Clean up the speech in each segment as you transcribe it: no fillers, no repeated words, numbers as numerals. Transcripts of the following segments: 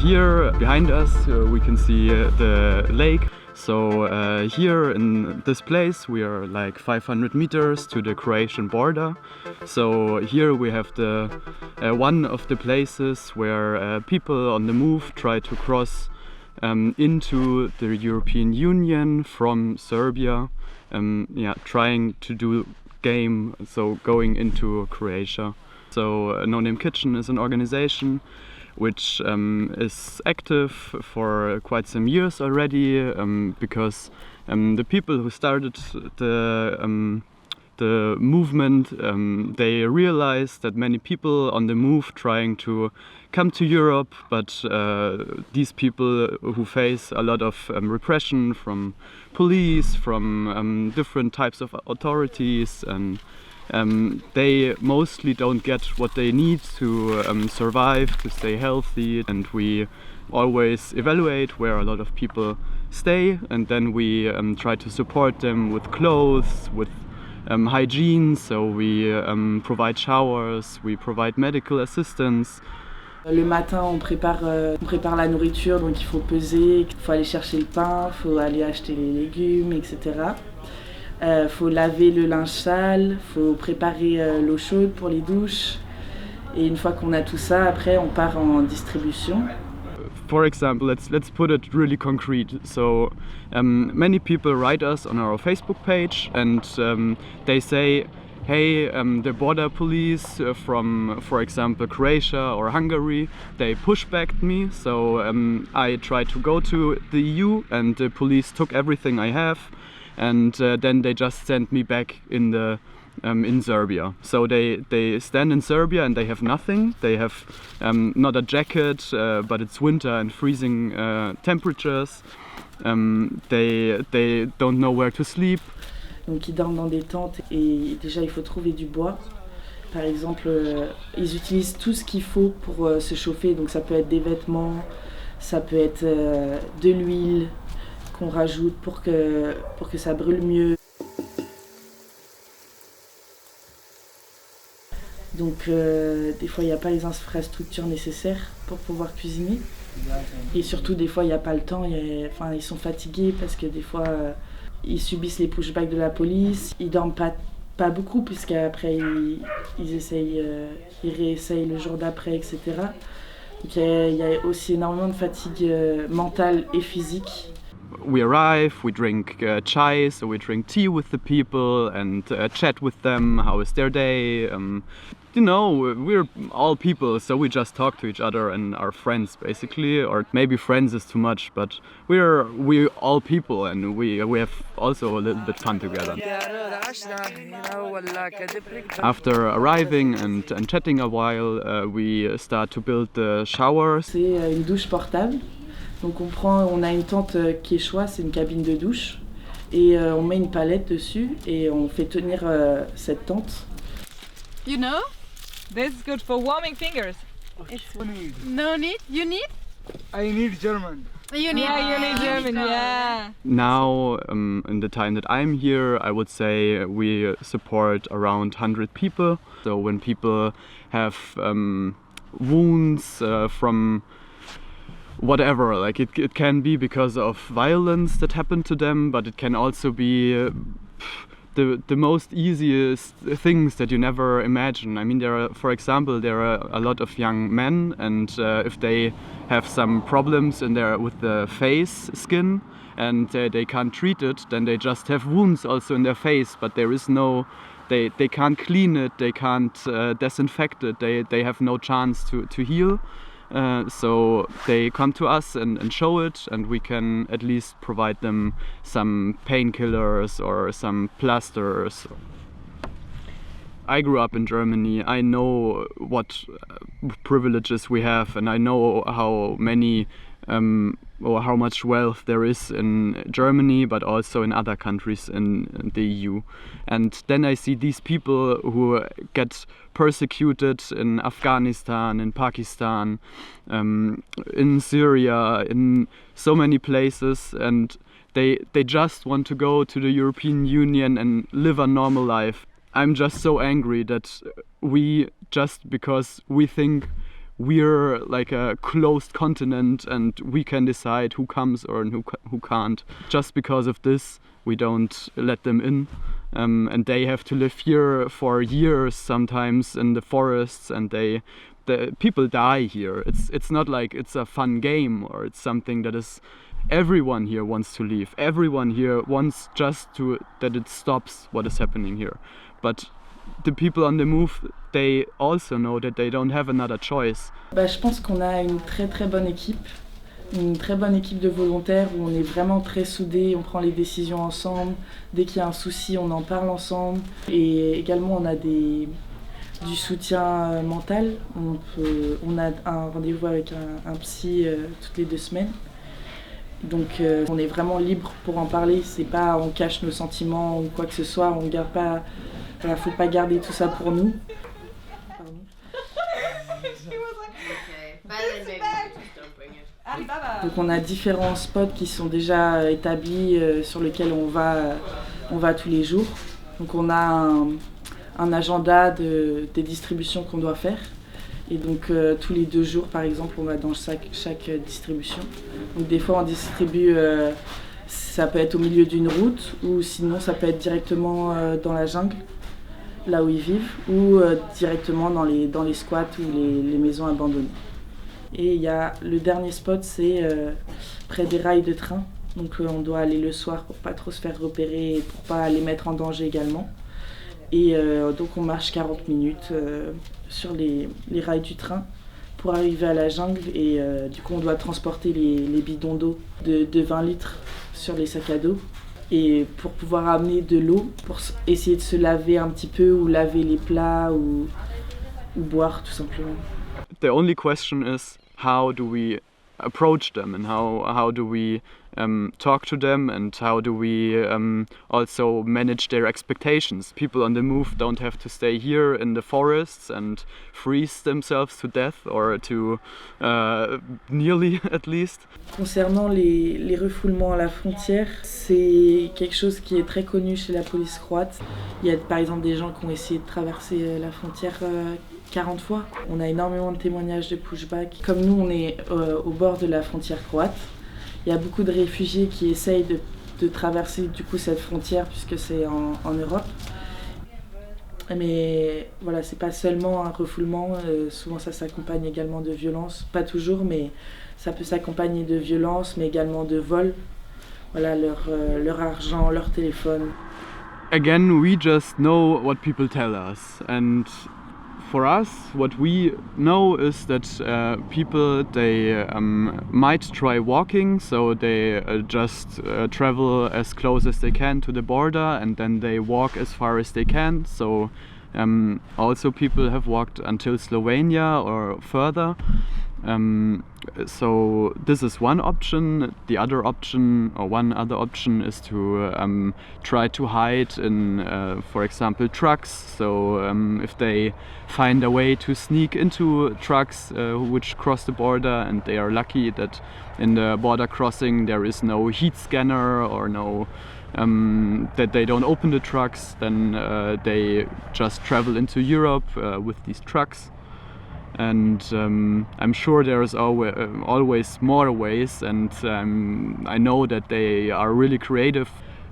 Here behind us we can see the lake. So here in this place we are like 500 meters to the Croatian border. So here we have the one of the places where people on the move try to cross into the European Union from Serbia, trying to do game, so going into Croatia. So No Name Kitchen is an organization which is active for quite some years already, because the people who started the movement, they realized that many people on the move trying to come to Europe, but these people who face a lot of repression from police, from different types of authorities, and they mostly don't get what they need to survive, to stay healthy, and we always evaluate where a lot of people stay, and then we try to support them with clothes, with hygiene, so we provide showers, we provide medical assistance. Le matin, on prépare la nourriture, donc il faut peser, il faut aller chercher le pain, il faut aller acheter les légumes, etc. Faut laver le linge sale, faut préparer l'eau chaude pour les douches. Et une fois qu'on a tout ça, après on part en distribution. For example, let's put it really concrete. So many people write us on our Facebook page and they say, hey, the border police from, for example, Croatia or Hungary, they pushbacked me. So I tried to go to the EU and the police took everything I have. And then they just sent me back in Serbia. So they stand in Serbia and they have nothing. They have not a jacket, but it's winter and freezing temperatures. They don't know where to sleep. Donc ils dorment dans des tentes et déjà il faut trouver du bois. Par exemple, ils utilisent tout ce qu'il faut pour se chauffer. Donc ça peut être des vêtements, ça peut être de l'huile qu'on rajoute pour que ça brûle mieux. Donc des fois il n'y a pas les infrastructures nécessaires pour pouvoir cuisiner. Et surtout des fois il n'y a pas le temps, ils sont fatigués parce que des fois ils subissent les pushbacks de la police. Ils dorment pas beaucoup puisqu'après ils réessayent le jour d'après, etc. Donc il y a aussi énormément de fatigue mentale et physique. We arrive, we drink chai, so we drink tea with the people and chat with them, how is their day. You know, we're all people, so we just talk to each other and are friends basically, or maybe friends is too much, but we're all people and we have also a little bit fun together. After arriving and chatting a while, we start to build the showers. C'est une douche portable. Donc on a une tente qui est choix, c'est une cabine de douche, et on met une palette dessus et on fait tenir cette tente. You know, this is good for warming fingers. No need? You need? I need German. You need German, yeah. Now, in the time that I'm here, I would say we support around 100 people. So when people have wounds from whatever, like it can be because of violence that happened to them, but it can also be the most easiest things that you never imagine. I mean, for example, there are a lot of young men, and if they have some problems with the face skin and they can't treat it, then they just have wounds also in their face, but there is no, they can't clean it, they can't disinfect it, they have no chance to heal. So they come to us and show it, and we can at least provide them some painkillers or some plasters. I grew up in Germany. I know what privileges we have, and I know how many or how much wealth there is in Germany, but also in other countries in the EU. And then I see these people who get persecuted in Afghanistan, in Pakistan, in Syria, in so many places, and they just want to go to the European Union and live a normal life. I'm just so angry that we, just because we think we're like a closed continent and we can decide who comes or who can't. Just because of this, we don't let them in. And they have to live here for years, sometimes in the forests, and the people die here. It's not like it's a fun game or it's something that is. Everyone here wants to leave. Everyone here wants just that it stops what is happening here. But the people on the move, they also know that they don't have another choice. Je pense qu'on a une très bonne équipe. Une très bonne équipe de volontaires où on est vraiment très soudés, on prend les décisions ensemble. Dès qu'il y a un souci, on en parle ensemble. Et également, on a du soutien mental. On a un rendez-vous avec un psy toutes les 2 semaines. Donc on est vraiment libre pour en parler. C'est pas on cache nos sentiments ou quoi que ce soit. On garde pas. Voilà, faut pas garder tout ça pour nous. Pardon. Donc on a différents spots qui sont déjà établis sur lesquels on va tous les jours. Donc on a un agenda des distributions qu'on doit faire. Et donc tous les 2 jours par exemple on va dans chaque distribution. Donc des fois on distribue, ça peut être au milieu d'une route ou sinon ça peut être directement dans la jungle, là où ils vivent, ou directement dans les squats ou les maisons abandonnées. Et il y a le dernier spot, c'est près des rails de train. Donc on doit aller le soir pour pas trop se faire repérer et pour pas les mettre en danger également. Et donc on marche 40 minutes sur les rails du train pour arriver à la jungle. Et du coup on doit transporter les bidons d'eau de 20 litres sur les sacs à dos. Et pour pouvoir amener de l'eau, pour essayer de se laver un petit peu ou laver les plats ou boire tout simplement. The only question is how do we approach them and how do we talk to them and how do we also manage their expectations. People on the move don't have to stay here in the forests and freeze themselves to death or to nearly at least. Concernant les refoulements à la frontière, c'est quelque chose qui est très connu chez la police croate. Il y a par exemple des gens qui ont essayé de traverser la frontière 40 fois. On a énormément de témoignages de pushback. Comme nous, on est au bord de la frontière croate, il y a beaucoup de réfugiés qui essayent de traverser du coup cette frontière puisque c'est en Europe. Mais voilà, c'est pas seulement un refoulement, souvent ça s'accompagne également de violence. Pas toujours, mais ça peut s'accompagner de violence, mais également de vol. Voilà, leur argent, leur téléphone. Again, we just know what people tell us, and for us, what we know is that people, they might try walking, so they just travel as close as they can to the border and then they walk as far as they can. So also people have walked until Slovenia or further. So this is one option. The other option, or one other option, is to try to hide in, for example, trucks. So if they find a way to sneak into trucks which cross the border, and they are lucky that in the border crossing there is no heat scanner or no that they don't open the trucks, then they just travel into Europe with these trucks. And I'm sure there's always more ways, and I know that they are really creative.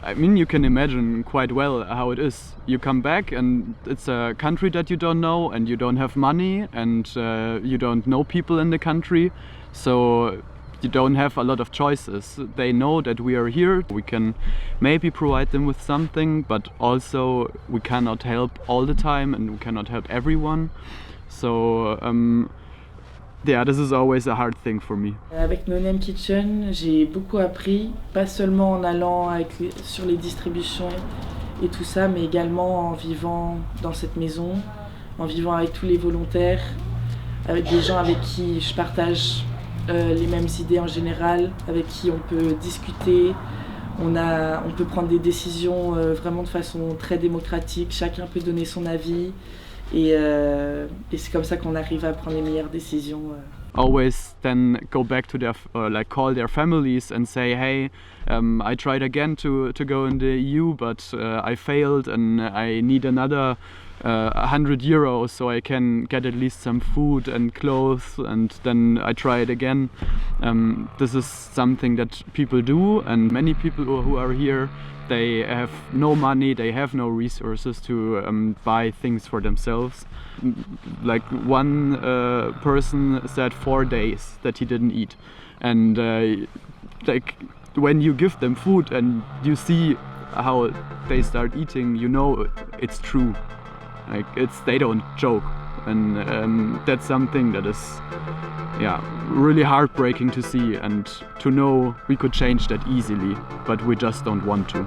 I mean, you can imagine quite well how it is. You come back and it's a country that you don't know and you don't have money and you don't know people in the country, so you don't have a lot of choices. They know that we are here. We can maybe provide them with something, but also we cannot help all the time and we cannot help everyone. So yeah, this is always a hard thing for me. Avec No Name Kitchen, j'ai beaucoup appris, pas seulement en allant sur les distributions et tout ça, mais également en vivant dans cette maison, en vivant avec tous les volontaires, avec des gens avec qui je partage les mêmes idées en général, avec qui on peut discuter, on peut prendre des décisions vraiment de façon très démocratique, chacun peut donner son avis. Et c'est comme ça qu'on arrive à prendre les meilleures décisions always then go back to their like call their families and say, hey, I tried again to go in the EU, but I failed and I need another 100 euros so I can get at least some food and clothes, and then I try it again. This is something that people do, and many people who are here, they have no money, they have no resources to buy things for themselves. Like one person said 4 days that he didn't eat, and like when you give them food and you see how they start eating, you know it's true. Like they don't joke, and that's something that is, yeah, really heartbreaking to see and to know we could change that easily, but we just don't want to.